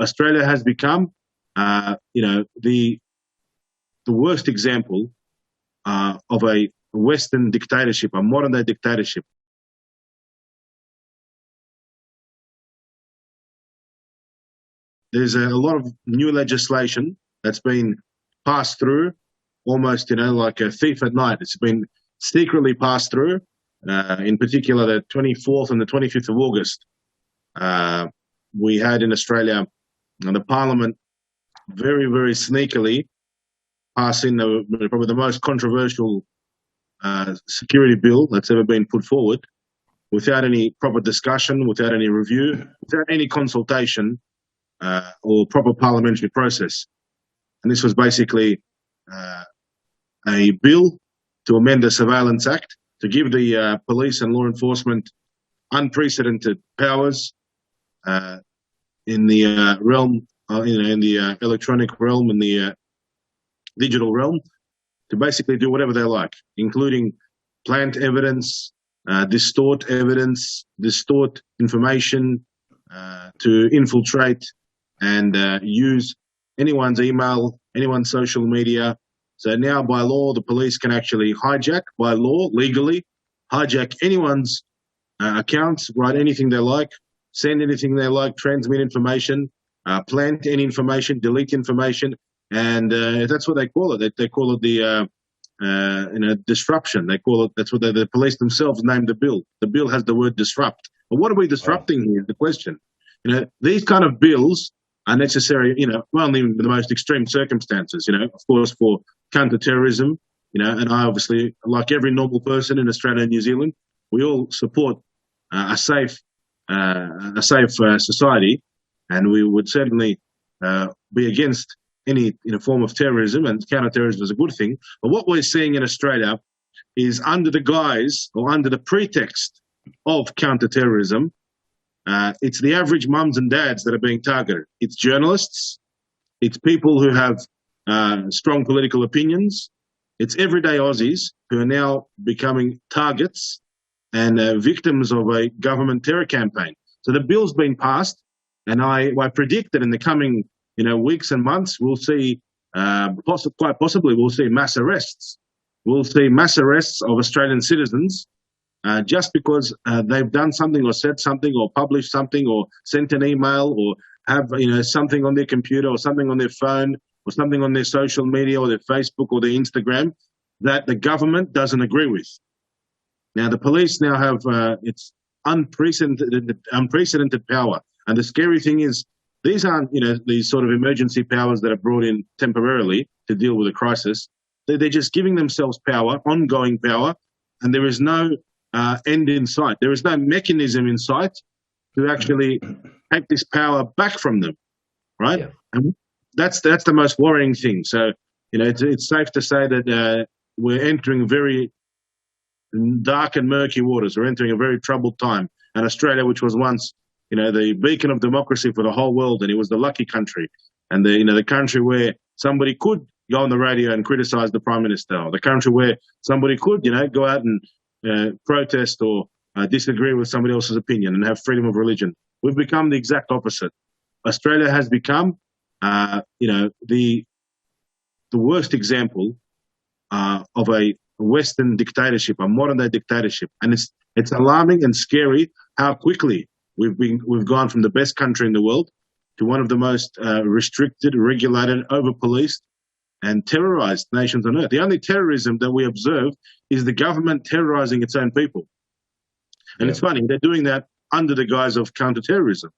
Australia has become, the worst example of a Western dictatorship, a modern-day dictatorship. There's a lot of new legislation that's been passed through, almost, like a thief at night. It's been secretly passed through, in particular the 24th and the 25th of August. We had in Australia the Parliament very, very sneakily passing probably the most controversial security bill that's ever been put forward, without any proper discussion, without any review, without any consultation or proper parliamentary process. And this was basically a bill to amend the Surveillance Act to give the police and law enforcement unprecedented powers in the realm, in the electronic realm, in the digital realm, to basically do whatever they like, including plant evidence, distort evidence, distort information, to infiltrate and use anyone's email, anyone's social media. So now by law, the police can actually hijack, by law, legally, hijack anyone's accounts, write anything they like, send anything they like, transmit information, plant any information, delete information, and that's what they call it. They call it the disruption. They call it, that's what the police themselves named the bill. The bill has the word disrupt. But what are we disrupting here is the question. These kind of bills are necessary, only in the most extreme circumstances, of course, for counter-terrorism, and I obviously, like every normal person in Australia and New Zealand, we all support a safe society, and we would certainly be against any form of terrorism, and counter-terrorism is a good thing. But what we're seeing in Australia is, under the guise or under the pretext of counter-terrorism, it's the average mums and dads that are being targeted. It's journalists, it's people who have strong political opinions, it's everyday Aussies who are now becoming targets and victims of a government terror campaign. So the bill's been passed, and I predict that in the coming weeks and months, we'll see, quite possibly, we'll see mass arrests. We'll see mass arrests of Australian citizens just because they've done something or said something or published something or sent an email or have something on their computer or something on their phone or something on their social media or their Facebook or their Instagram that the government doesn't agree with. Now, the police now have it's unprecedented power. And the scary thing is, these aren't, these sort of emergency powers that are brought in temporarily to deal with a crisis. They're just giving themselves power, ongoing power, and there is no end in sight. There is no mechanism in sight to actually take this power back from them, right? Yeah. And that's the most worrying thing. So, it's safe to say that we're entering very dark and murky waters. We're entering a very troubled time. And Australia, which was once the beacon of democracy for the whole world, and it was the lucky country, and the country where somebody could go on the radio and criticize the Prime Minister, or the country where somebody could, go out and protest or disagree with somebody else's opinion and have freedom of religion. We've become the exact opposite. Australia has become, the worst example of a Western dictatorship, a modern-day dictatorship, and it's alarming and scary how quickly we've gone from the best country in the world to one of the most restricted, regulated, over-policed, and terrorized nations on earth. The only terrorism that we observe is the government terrorizing its own people. And It's funny, they're doing that under the guise of counter-terrorism.